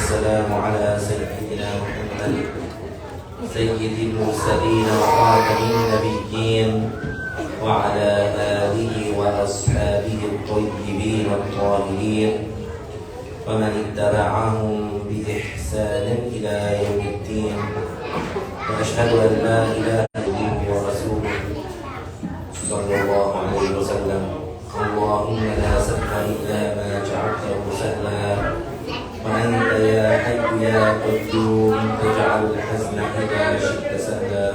والسلام على سيدنا محمد سيد المرسلين وخاتم النبيين وعلى آله وأصحابه الطيبين الطاهرين ومن اتبعهم بإحسان إلى يوم الدين وأشهد أن لا إله إلا الله ورسوله صلى الله عليه وسلم. اللهم لا سهل إلا ما جعلته سهلا وأنت يا حي يا قيوم تجعل الحزن إذا شئت سهلا.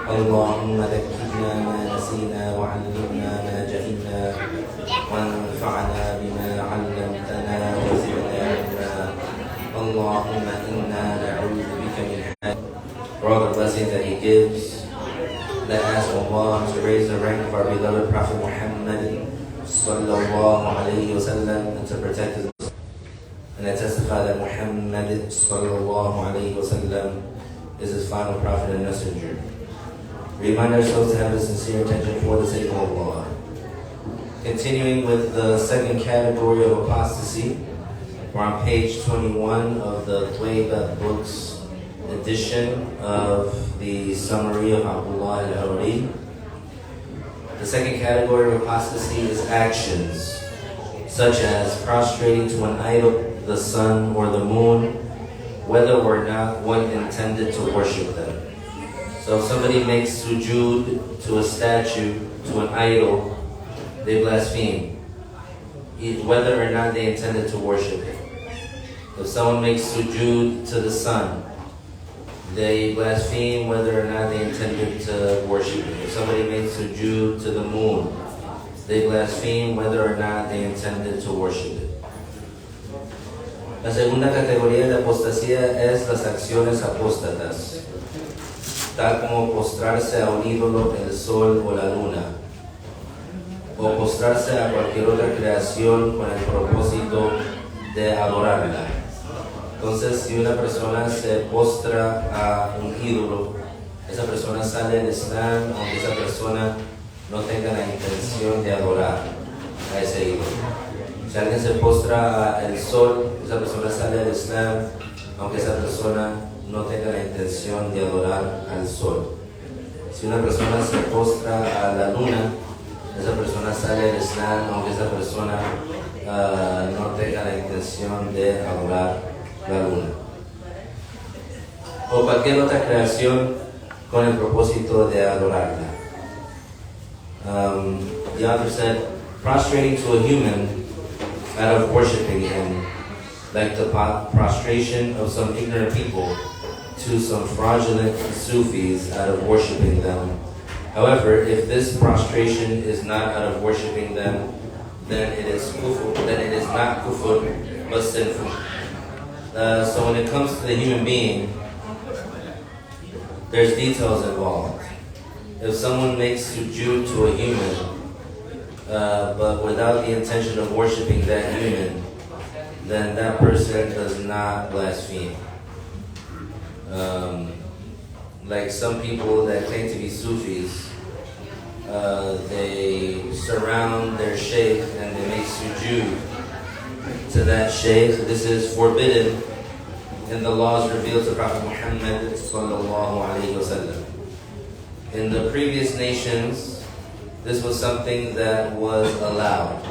اللهم ذكرنا ما نسينا وعلمنا ما جهلنا وانفعنا بما علمتنا وزدنا علما. اللهم إنا نعوذ بك من حال. For all the blessings that He gives, let us ask Allah to raise the rank of our beloved Prophet Muhammad sallallahu alayhi wa sallam and to protect His. And I testify that Muhammad sallallahu alayhi wa sallam is His final prophet and messenger. Remind ourselves to have a sincere intention for the sake of Allah. Continuing with the second category of apostasy, we're on page 21 of the Twayba Books edition of the summary of Abdullah al-Hawari. The second category of apostasy is actions, such as prostrating to an idol, the sun or the moon, whether or not one intended to worship them. So if somebody makes sujood to a statue, to an idol, they blaspheme, whether or not they intended to worship it. If someone makes sujood to the sun, they blaspheme whether or not they intended to worship it. If somebody makes sujood to the moon, they blaspheme whether or not they intended to worship it. La segunda categoría de apostasía es las acciones apóstatas, tal como postrarse a un ídolo, el sol o la luna, o postrarse a cualquier otra creación con el propósito de adorarla. Entonces, si una persona se postra a un ídolo, esa persona sale del Islam, aunque esa persona no tenga la intención de adorar a ese ídolo. Si alguien se postra al sol, esa persona sale del Islam, aunque esa persona no tenga la intención de adorar al sol. Si una persona se postra a la luna, esa persona sale del Islam, aunque esa persona no tenga la intención de adorar la luna. O cualquier otra creación con el propósito de adorarla. The author said, prostrating to a human out of worshiping him, like the prostration of some ignorant people to some fraudulent Sufis out of worshiping them. However, if this prostration is not out of worshiping them, then it is kufr, then it is not kufr, but sinful. So when it comes to the human being, there's details involved. If someone makes sujood to a human, but without the intention of worshiping that human, then that person does not blaspheme. Like some people that claim to be Sufis, they surround their sheikh and they make sujood to that sheikh. This is forbidden in the laws revealed to Prophet Muhammad sallallahu alaihi wasallam. In the previous nations, this was something that was allowed.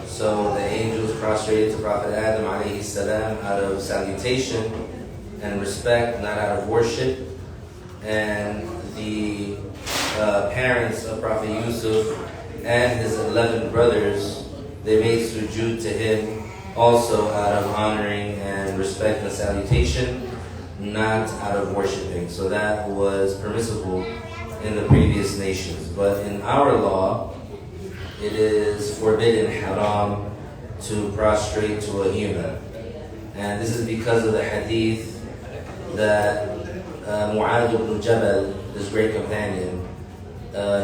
So the angels prostrated to Prophet Adam alayhi salam out of salutation and respect, not out of worship. And the parents of Prophet Yusuf and his 11 brothers, they made sujood to him also out of honoring and respect and salutation, not out of worshiping. So that was permissible in the previous nations. But in our law, it is forbidden, haram, to prostrate to a human. And this is because of the hadith that Mu'adh ibn Jabal, this great companion,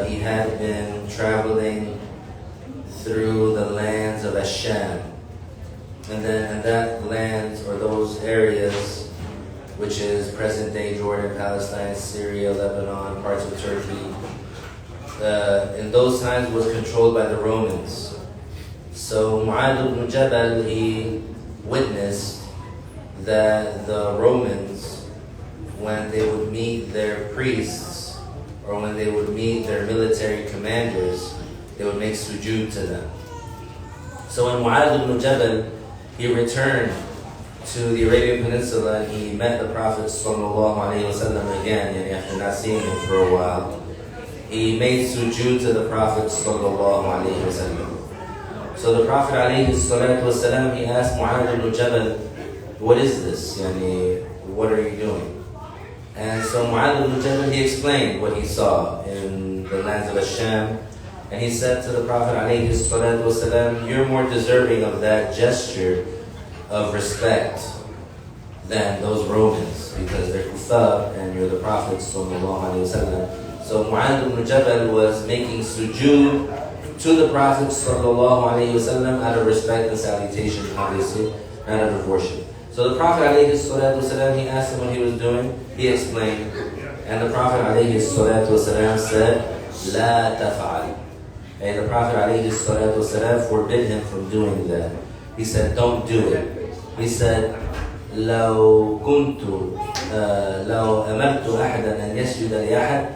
he had been traveling through the lands of Asham. And then in that land, or those areas, which is present-day Jordan, Palestine, Syria, Lebanon, parts of Turkey, in those times was controlled by the Romans. So Mu'adh ibn Jabal, he witnessed that the Romans, when they would meet their priests or when they would meet their military commanders, they would make sujood to them. So when Mu'adh ibn Jabal, he returned to the Arabian Peninsula and he met the Prophet ﷺ again, and after not seeing him for a while, he made sujood to the Prophet ﷺ. So the Prophet ﷺ, he asked Mu'adh ibn Jabal, what is this? What are you doing? And so Mu'adh ibn Jabal, he explained what he saw in the lands of Asham. And he said to the Prophet ﷺ, you're more deserving of that gesture of respect than those Romans, because they're kuffar and you're the Prophet ﷺ. So Mu'adh ibn Jabal was making sujood to the Prophet ﷺ out of respect and salutation, obviously, not out of worship. So the Prophet ﷺ, he asked him what he was doing, he explained, and the Prophet ﷺ said, لا تفعل. And the Prophet ﷺ forbid him from doing that. He said, don't do it. He said, لو أمرت أحدا أن يسجد لأحد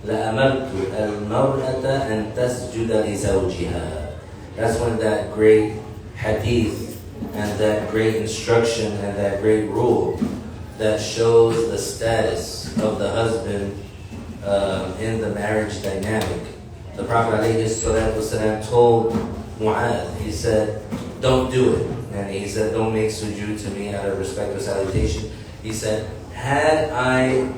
لأمرت المرأة أن تسجد لزوجها. That's when that great hadith and that great instruction and that great rule that shows the status of the husband in the marriage dynamic. The Prophet ﷺ told Mu'adh, he said, don't do it. And he said, don't make sujood to me out of respect or salutation. He said, had I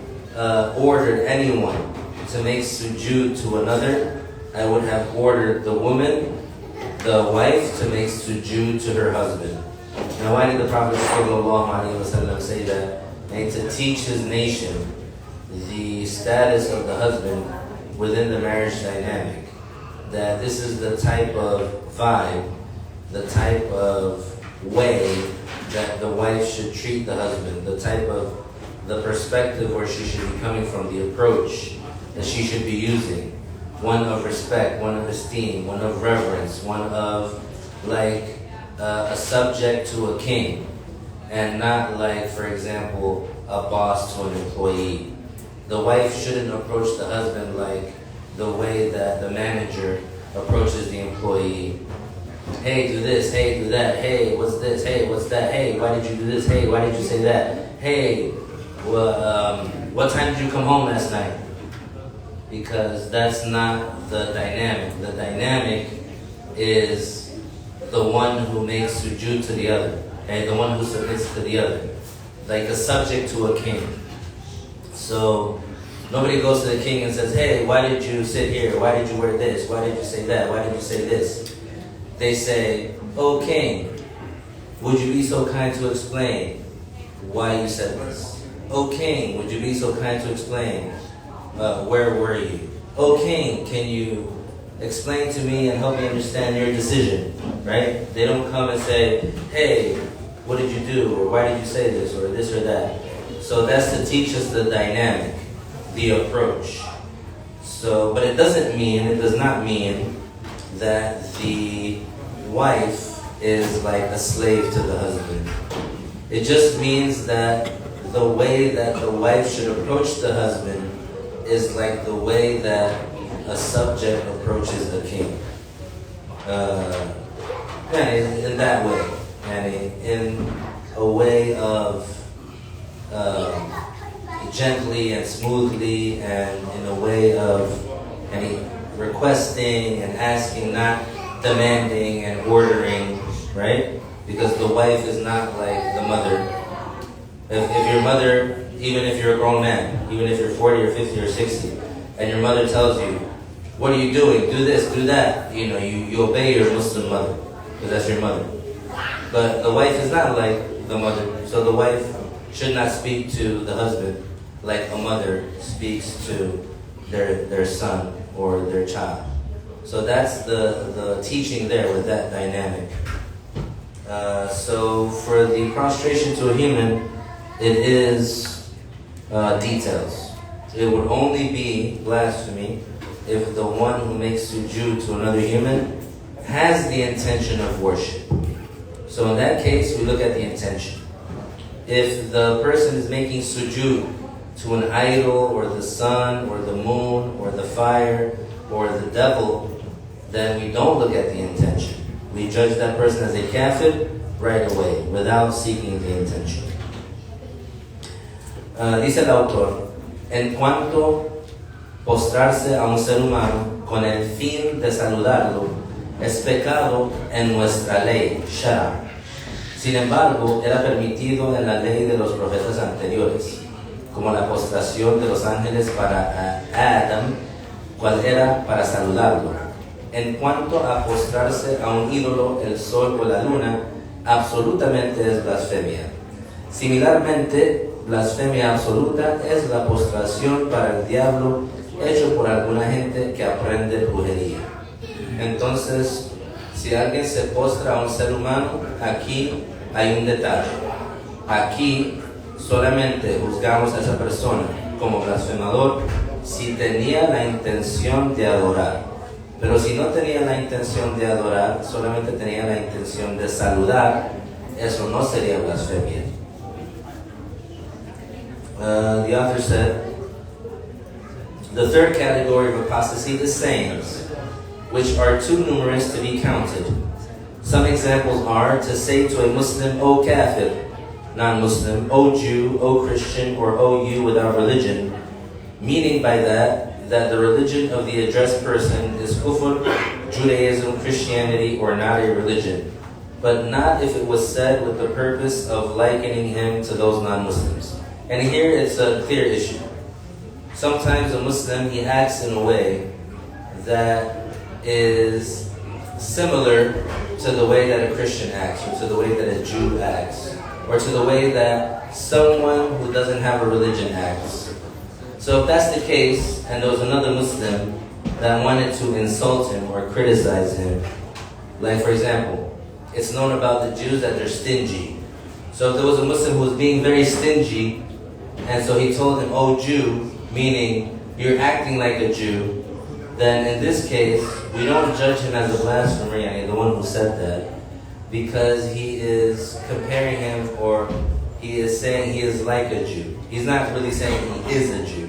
ordered anyone to make sujood to another, I would have ordered the woman, the wife, to make sujood to her husband. Now why did the Prophet ﷺ say that? And to teach his nation the status of the husband within the marriage dynamic. That this is the type of vibe, the type of way that the wife should treat the husband, the type of, the perspective where she should be coming from, the approach that she should be using. One of respect, one of esteem, one of reverence, one of like a subject to a king, and not like, for example, a boss to an employee. The wife shouldn't approach the husband like the way that the manager approaches the employee. Hey, do this. Hey, do that. Hey, what's this? Hey, what's that? Hey, why did you do this? Hey, why did you say that? Hey, what time did you come home last night? Because that's not the dynamic. The dynamic is the one who makes sujood to the other, and the one who submits to the other, like a subject to a king. So nobody goes to the king and says, hey, why did you sit here? Why did you wear this? Why did you say that? Why did you say this? They say, oh king, would you be so kind to explain why you said this? Oh king, would you be so kind to explain where were you? Oh king, can you explain to me and help me understand your decision? Right? They don't come and say, hey, what did you do? Or why did you say this? Or this or that. So that's to teach us the dynamic, the approach. So, but it does not mean that the wife is like a slave to the husband. It just means that the way that the wife should approach the husband is like the way that a subject approaches the king. In that way. And in a way of gently and smoothly, and in a way of requesting and asking, not demanding and ordering, right? Because the wife is not like the mother. If your mother, even if you're a grown man, even if you're 40 or 50 or 60, and your mother tells you, what are you doing? Do this, do that. You obey your Muslim mother, because that's your mother. But the wife is not like the mother. So the wife should not speak to the husband like a mother speaks to their son or their child. So that's the teaching there with that dynamic. So for the prostration to a human, it is details. It would only be blasphemy if the one who makes sujood to another human has the intention of worship. So in that case, we look at the intention. If the person is making sujood to an idol or the sun or the moon or the fire or the devil, then we don't look at the intention. We judge that person as a kafir right away without seeking the intention. Dice el autor, en cuanto postrarse a un ser humano con el fin de saludarlo es pecado en nuestra ley, Shara. Sin embargo, era permitido en la ley de los profetas anteriores, como la postración de los ángeles para Adam, cual era para saludarlo. En cuanto a postrarse a un ídolo, el sol o la luna, absolutamente es blasfemia. Similarmente, blasfemia absoluta es la postración para el diablo hecho por alguna gente que aprende brujería. Entonces, si alguien se postra a un ser humano, aquí hay un detalle. Aquí solamente juzgamos a esa persona como blasfemador si tenía la intención de adorar. Pero si no tenía la intención de adorar, solamente tenía la intención de saludar, eso no sería blasfemia. The author said, the third category of apostasy is sayings, which are too numerous to be counted. Some examples are to say to a Muslim, O kafir, non-Muslim, O Jew, O Christian, or O you without religion, meaning by that the religion of the addressed person is kufr, Judaism, Christianity, or not a religion, but not if it was said with the purpose of likening him to those non-Muslims. And here it's a clear issue. Sometimes a Muslim, he acts in a way that is similar to the way that a Christian acts, or to the way that a Jew acts, or to the way that someone who doesn't have a religion acts. So if that's the case, and there was another Muslim that wanted to insult him or criticize him, like for example, it's known about the Jews that they're stingy. So if there was a Muslim who was being very stingy, and so he told him, "Oh Jew," meaning you're acting like a Jew, then in this case, we don't judge him as a blasphemer, the one who said that, because he is comparing him, or he is saying he is like a Jew. He's not really saying he is a Jew.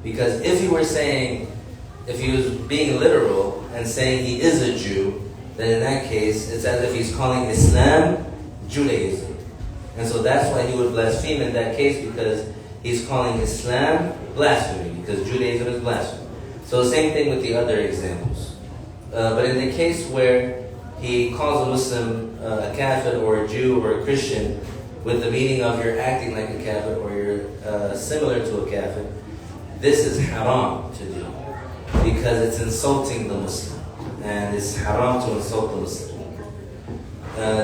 Because if he was being literal and saying he is a Jew, then in that case, it's as if he's calling Islam Judaism. And so that's why he would blaspheme in that case, because he's calling Islam blasphemy, because Judaism is blasphemy. So same thing with the other examples. But in the case where he calls a Muslim a kafir or a Jew or a Christian with the meaning of you're acting like a kafir or you're similar to a kafir, this is haram to do, because it's insulting the Muslim, and it's haram to insult the Muslim.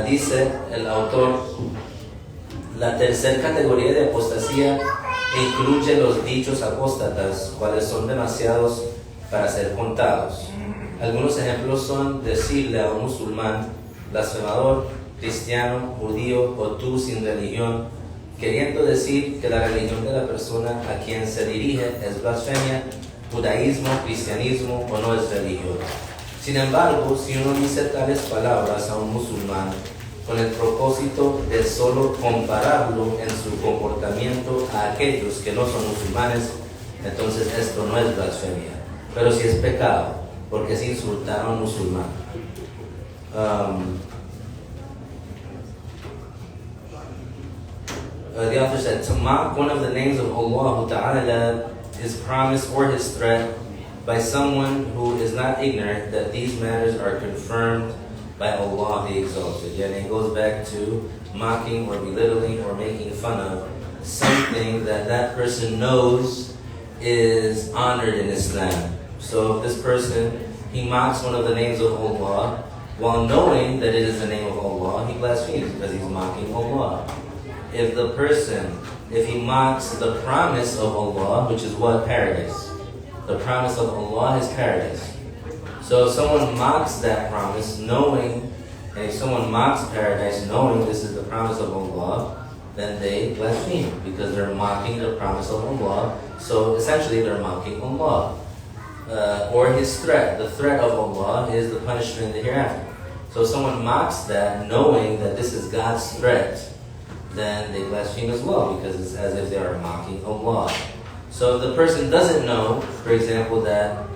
Dice el autor, la tercera categoría de apostasía incluye los dichos apóstatas, cuales son demasiados para ser contados. Algunos ejemplos son decirle a un musulmán, blasfemador, cristiano, judío o tú sin religión, queriendo decir que la religión de la persona a quien se dirige es blasfemia, judaísmo, cristianismo o no es religión. Sin embargo, si uno dice tales palabras a un musulmán con el propósito de solo compararlo en su comportamiento a aquellos que no son musulmanes, entonces esto no es blasfemia, pero sí es pecado, porque es insultar a un musulmán. The author said, to mock one of the names of Allah Ta'ala, His promise or His threat, by someone who is not ignorant that these matters are confirmed by Allah the Exalted. And it goes back to mocking or belittling or making fun of something that that person knows is honored in Islam. So if this person, he mocks one of the names of Allah, while knowing that it is the name of Allah, he blasphemes because he's mocking Allah. If he mocks the promise of Allah, which is what? Paradise. The promise of Allah is paradise. So if someone mocks that promise, knowing, and if someone mocks paradise, knowing this is the promise of Allah, then they blaspheme, because they're mocking the promise of Allah. So essentially they're mocking Allah. Or His threat. The threat of Allah is the punishment in the hereafter. So if someone mocks that, knowing that this is God's threat, then they blaspheme as well, because it's as if they are mocking Allah. So if the person doesn't know, for example, that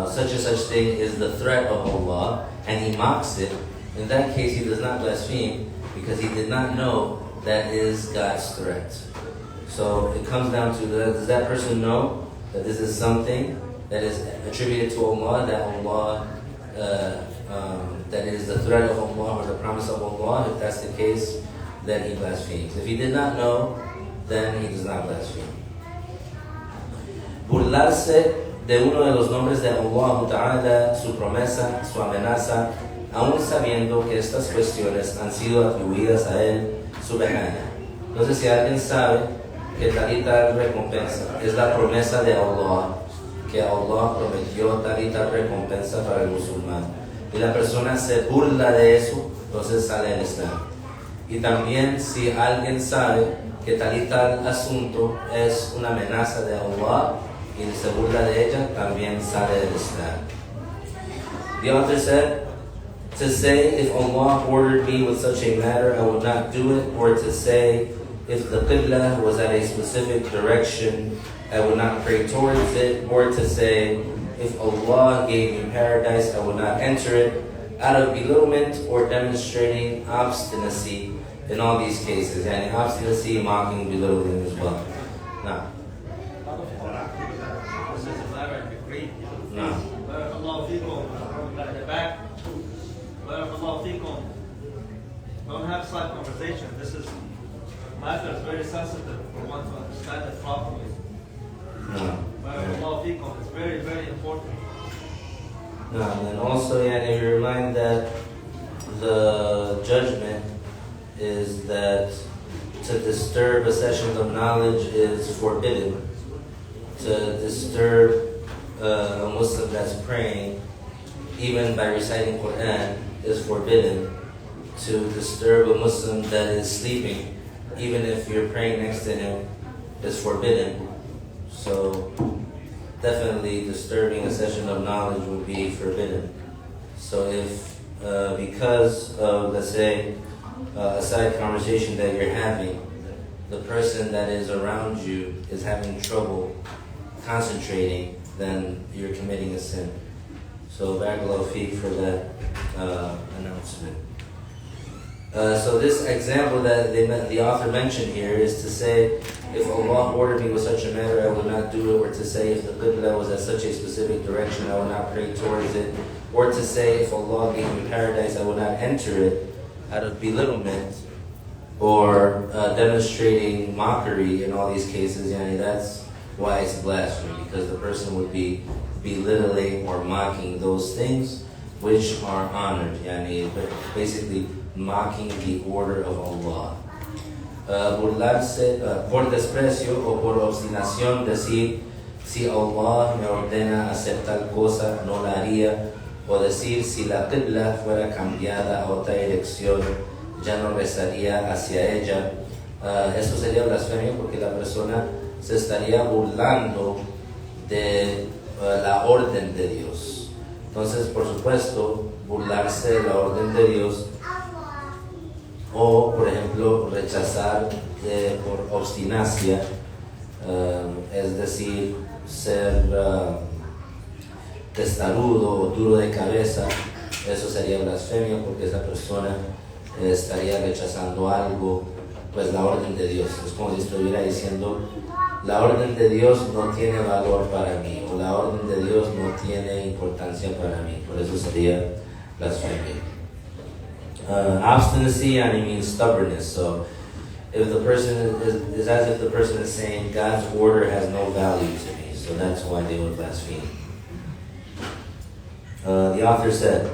such and such thing is the threat of Allah, and he mocks it, in that case he does not blaspheme, because he did not know that is God's threat. So it comes down to, does that person know that this is something that is attributed to Allah, that is the threat of Allah or the promise of Allah? If that's the case, then he blasphemes. If he did not know, then he does not blaspheme. Burlarse de uno de los nombres de Allah Ta'ala, su promesa, su amenaza, aún sabiendo que estas cuestiones han sido atribuidas a Él, subhana. Entonces, si alguien sabe que tal y tal recompensa es la promesa de Allah, que Allah prometió tal y tal recompensa para el musulmán, y la persona se burla de eso, entonces sale del Islam. Y también si alguien sabe que tal y tal asunto es una amenaza de Allah y se burla de ella, también sale del Islam. The author said, to say if Allah ordered me with such a matter, I would not do it, or to say if the Qibla was at a specific direction, I would not pray towards it, or to say if Allah gave me paradise, I would not enter it, out of belittlement or demonstrating obstinacy in all these cases. And obstinacy, mocking, belittling as well. No. No. Don't have slight conversation. This is matter is very sensitive for one to understand it properly. It's very, very important. No, and also, if you remind that the judgment is that to disturb a session of knowledge is forbidden. To disturb a Muslim that's praying, even by reciting Quran, is forbidden. To disturb a Muslim that is sleeping, even if you're praying next to him, is forbidden. So definitely disturbing a session of knowledge would be forbidden. So if because of, let's say, a side conversation that you're having, the person that is around you is having trouble concentrating, then you're committing a sin. So barakallahu feek for that announcement. So this example that the author mentioned here is to say, if Allah ordered me with such a matter, I would not do it, or to say if the Qibla was at such a specific direction, I would not pray towards it, or to say if Allah gave me paradise, I would not enter it, out of belittlement or demonstrating mockery in all these cases. That's why it's blasphemy, because the person would be belittling or mocking those things which are honored, basically mocking the order of Allah. Burlarse por desprecio o por obstinación, decir si Allah me ordena hacer tal cosa no la haría, o decir si la Qibla fuera cambiada a otra dirección ya no rezaría hacia ella. Eso sería blasfemia, porque la persona se estaría burlando de la orden de Dios. Entonces, por supuesto, burlarse de la orden de Dios, o por ejemplo rechazar por obstinacia, es decir, ser testarudo o duro de cabeza, eso sería blasfemia, porque esa persona estaría rechazando algo, pues la orden de Dios. Es como si estuviera diciendo, la orden de Dios no tiene valor para mí, o la orden de Dios no tiene importancia para mí, por eso sería blasfemia. Obstinacy means stubbornness. So if the person is as if the person is saying God's order has no value to me, so that's why they would blaspheme. The author said,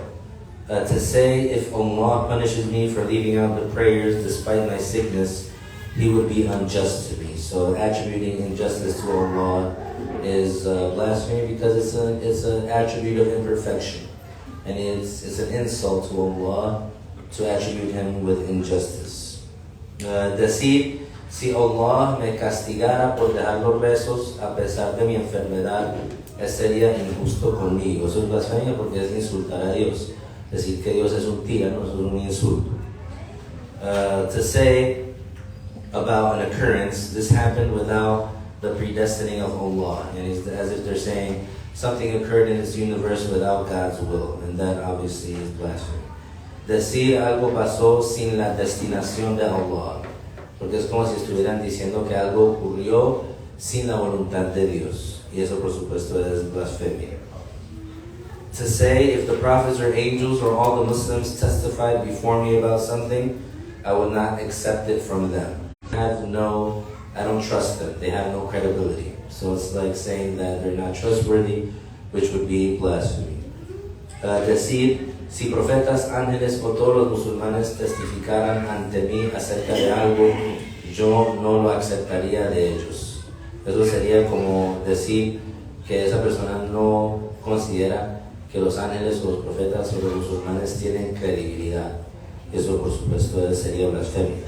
to say if Allah punishes me for leaving out the prayers despite my sickness, He would be unjust to me. So attributing injustice to Allah is blasphemy, because it's an attribute of imperfection, and it's an insult to Allah to attribute Him with injustice. Decir, si Allah me castigara por dejar los rezos a pesar de mi enfermedad, sería injusto conmigo. Eso es blasfemia, porque es insultar a Dios. Decir que Dios es un tirano, eso es un insulto. To say about an occurrence, this happened without the predestining of Allah. And it's as if they're saying something occurred in this universe without God's will, and that obviously is blasphemy. Decir algo pasó sin la destinación de Allah, porque es como si estuvieran diciendo que algo ocurrió sin la voluntad de Dios, y eso por supuesto es blasfemia. To say, if the prophets or angels or all the Muslims testified before me about something, I will not accept it from them. I don't trust them. They have no credibility. So it's like saying that they're not trustworthy, which would be blasphemy. Decir, si profetas, ángeles o todos los musulmanes testificaran ante mí acerca de algo, yo no lo aceptaría de ellos. Eso sería como decir que esa persona no considera que los ángeles o los profetas o los musulmanes tienen credibilidad. Eso por supuesto sería blasfemia.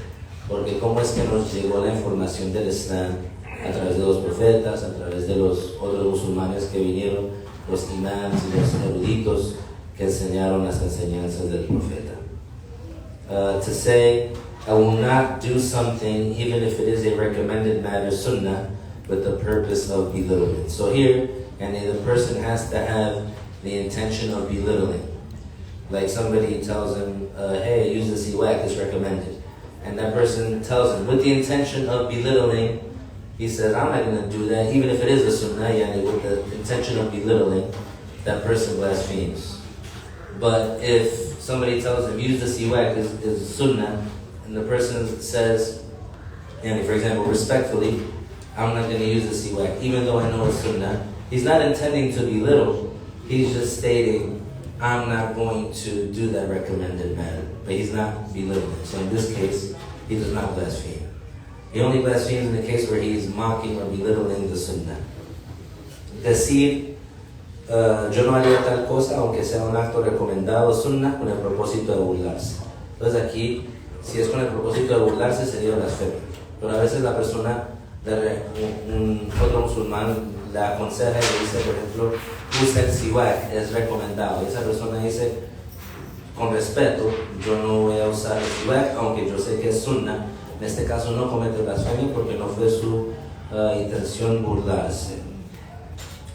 Porque ¿cómo es que nos llegó la información del Islam? A través de los profetas, a través de los otros musulmanes que vinieron, los imams y los eruditos que enseñaron las enseñanzas del profeta. To say, I will not do something even if it is a recommended matter, sunnah, with the purpose of belittling. So here, and the person has to have the intention of belittling. Like somebody tells him, hey, use the siwak, it's recommended. And that person tells him, with the intention of belittling, he says, I'm not going to do that, even if it is a sunnah, yani with the intention of belittling, that person blasphemes. But if somebody tells him, use the siwak, is sunnah, and the person says, and for example, respectfully, I'm not going to use the siwak, even though I know it's sunnah, he's not intending to belittle, he's just stating, I'm not going to do that recommended matter. But he's not belittling. So in this case, he does not blaspheme. He only blasphemes in the case where he is mocking or belittling the sunnah. Decir, yo no haría tal cosa aunque sea un acto recomendado sunnah con el propósito de burlarse. Entonces aquí, si es con el propósito de burlarse, sería blasfemia. Pero a veces la persona, otro musulmán, le aconseja y le dice, por ejemplo, usa el siwak, es recomendado. Y esa persona dice, con respeto, yo no voy a usar el siwak, aunque yo sé que es sunnah. En este caso no comete blasfemia porque no fue su intención burlarse.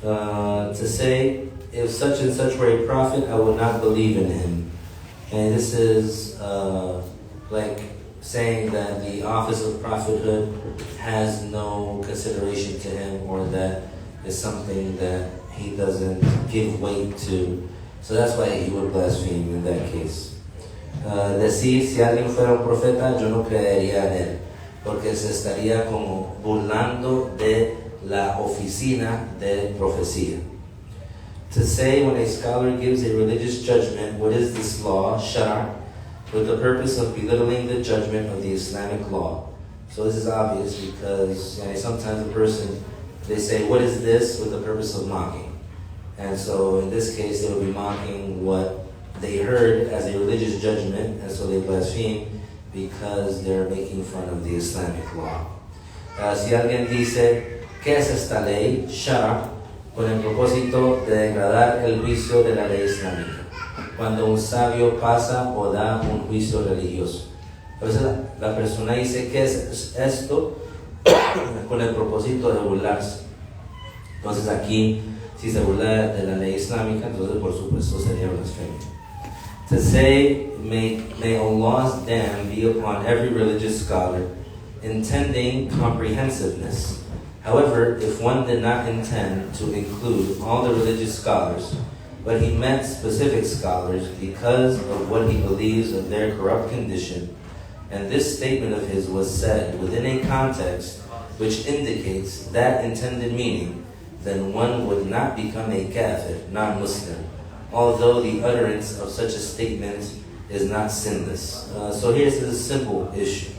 To say, if such and such were a prophet, I would not believe in him. And this is like saying that the office of prophethood has no consideration to him, or that is something that he doesn't give weight to. So that's why he would blaspheme in that case. Decir, si alguien fuera un profeta, yo no creería en él, porque se estaría como burlando de la oficina de profecía. To say, when a scholar gives a religious judgment, what is this law, shara, with the purpose of belittling the judgment of the Islamic law. So this is obvious because sometimes a person, they say, what is this, with the purpose of mocking. And so in this case, they will be mocking what they heard as a religious judgment, and so they blaspheme because they're making fun of the Islamic law. Si alguien dice, ¿qué es esta ley? Shara, con el propósito de degradar el juicio de la ley islámica, cuando un sabio pasa o da un juicio religioso. A veces la persona dice, ¿qué es esto? Con el propósito de burlarse. Entonces aquí, si se burla de la ley islámica, entonces por supuesto sería blasfemia. To say, may Allah's dam be upon every religious scholar, intending comprehensiveness. However, if one did not intend to include all the religious scholars, but he meant specific scholars because of what he believes of their corrupt condition, and this statement of his was said within a context which indicates that intended meaning, then one would not become a kafir, non-Muslim, although the utterance of such a statement is not sinless. So here's the simple issue.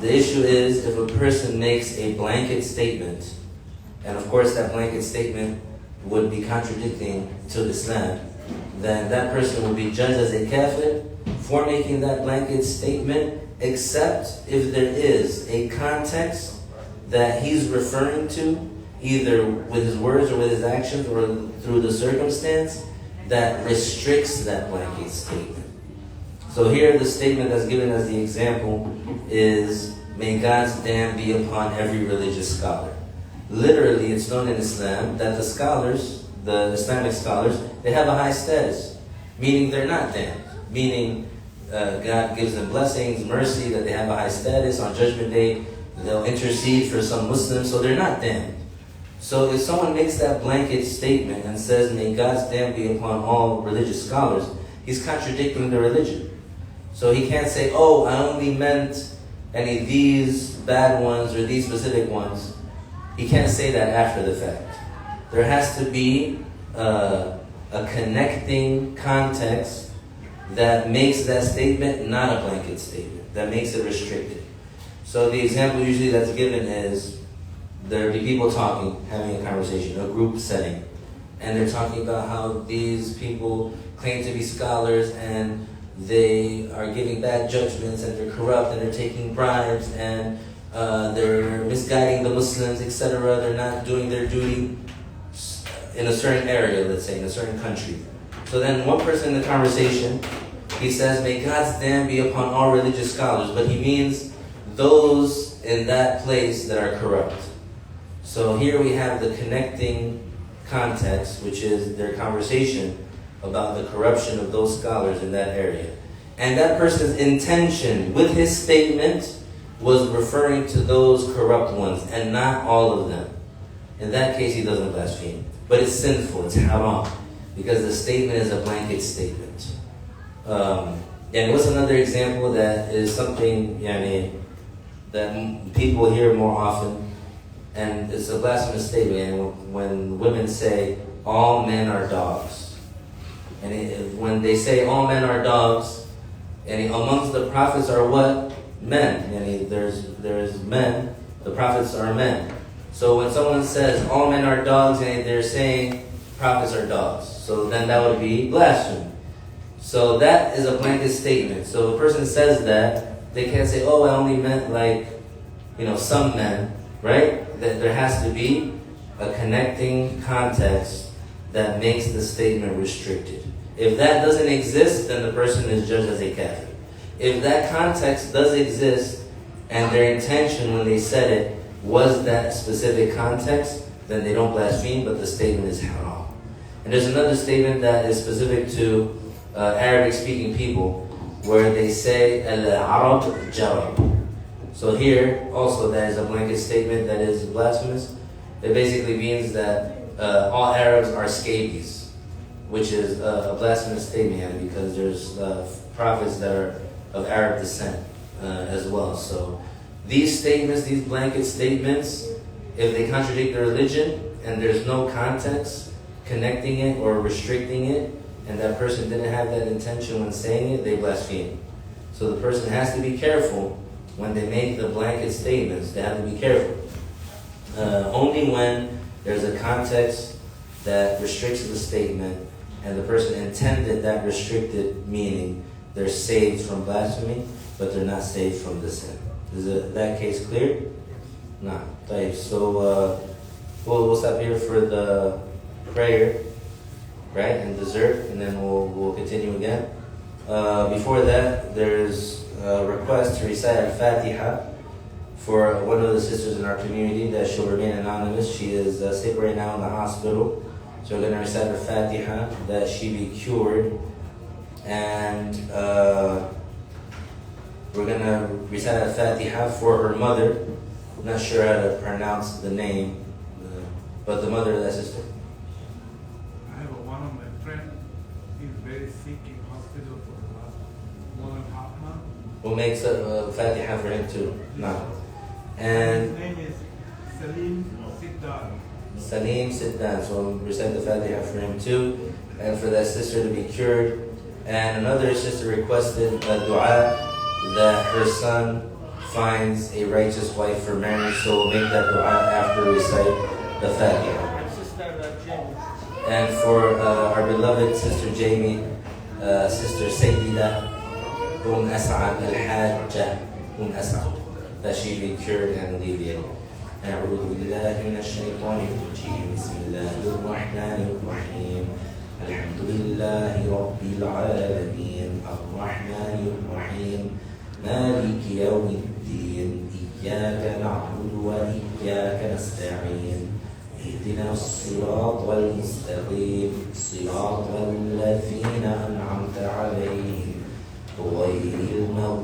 The issue is, if a person makes a blanket statement, and of course that blanket statement would be contradicting to Islam, then that person will be judged as a kafir for making that blanket statement, except if there is a context that he's referring to, either with his words or with his actions or through the circumstance, that restricts that blanket statement. So here the statement that's given as the example is, may God's damn be upon every religious scholar. Literally, it's known in Islam that the scholars, the Islamic scholars, they have a high status, meaning they're not damned, meaning God gives them blessings, mercy, that they have a high status. On Judgment Day, they'll intercede for some Muslims, so they're not damned. So if someone makes that blanket statement and says, may God's damn be upon all religious scholars, he's contradicting the religion. So he can't say, oh, I only meant any of these bad ones or these specific ones. He can't say that after the fact. There has to be a connecting context that makes that statement not a blanket statement, that makes it restricted. So the example usually that's given is there'll be people talking, having a conversation, a group setting, and they're talking about how these people claim to be scholars and they are giving bad judgments and they're corrupt and they're taking bribes and they're misguiding the Muslims, etc. They're not doing their duty in a certain area, let's say, in a certain country. So then one person in the conversation, he says, may God's damn be upon all religious scholars, but he means those in that place that are corrupt. So here we have the connecting context, which is their conversation about the corruption of those scholars in that area. And that person's intention with his statement was referring to those corrupt ones and not all of them. In that case, he doesn't blaspheme. But it's sinful, it's haram, because the statement is a blanket statement. And what's another example that is something that people hear more often? And it's a blasphemous statement. And when women say, all men are dogs. And when they say all men are dogs, and amongst the prophets are what? Men. And there's men. The prophets are men. So when someone says all men are dogs, and they're saying prophets are dogs, so then that would be blasphemy. So that is a blanket statement. So if a person says that, they can't say, oh, I only meant some men, right? That there has to be a connecting context that makes the statement restricted. If that doesn't exist, then the person is judged as a kafir. If that context does exist, and their intention when they said it was that specific context, then they don't blaspheme, but the statement is haram. And there's another statement that is specific to Arabic-speaking people, where they say al-Arab jarab. So here, also, that is a blanket statement that is blasphemous. It basically means that all Arabs are scabies, which is a blasphemous statement because there's prophets that are of Arab descent as well. So these statements, these blanket statements, if they contradict the religion and there's no context connecting it or restricting it, and that person didn't have that intention when saying it, they blaspheme. So the person has to be careful when they make the blanket statements. They have to be careful. Only when there's a context that restricts the statement and the person intended that restricted meaning, they're saved from blasphemy, but they're not saved from the sin. Is that case clear? No. So we'll stop here for the prayer, right, and dessert, and then we'll continue again. Before that, there's a request to recite Al-Fatiha for one of the sisters in our community that she'll remain anonymous. She is sick right now in the hospital. So we're going to recite Al-Fatiha, that she be cured. And we're going to recite Al-Fatiha for her mother. I'm not sure how to pronounce the name, but the mother of that sister. I have one of my friends. He's very sick in hospital for the last more than half month. We'll make Fatiha for him too. No. And his name is Salim Siddan. Salim Siddan. So we'll recite the Fatiha for him too, and for that sister to be cured. And another sister requested a dua that her son finds a righteous wife for marriage. So we'll make that dua after we recite the Fatiha. And for our beloved sister Jamie, sister Sayyida As'ad al-Hajjah As'ad, that she be cured and alleviated. أعوذ بالله من الشيطان الرجيم بسم الله الرحمن الرحيم الحمد لله رب العالمين الرحمن الرحيم مالك يوم الدين إياك نعبد وإياك نستعين اهدنا الصراط المستقيم صراط الذين أنعمت عليهم غير المغضوب